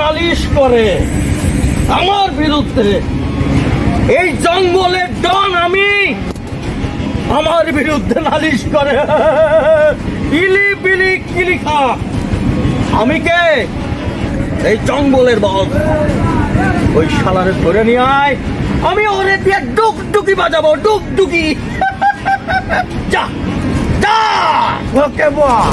নালিশ করে আমার বিরুদ্ধে। এই জঙ্গলের ডন আমি, আমার বিরুদ্ধে নালিশ করে। ইলি বিলি কিলিখা, আমি কে? এই জঙ্গলের বস। ওই শালারে ধরে নিয়ে আয়, আমি ওরে দিয়ে ডুকডুকি বাজাবো, ডুকডুকি। যা যা, ওকে বল।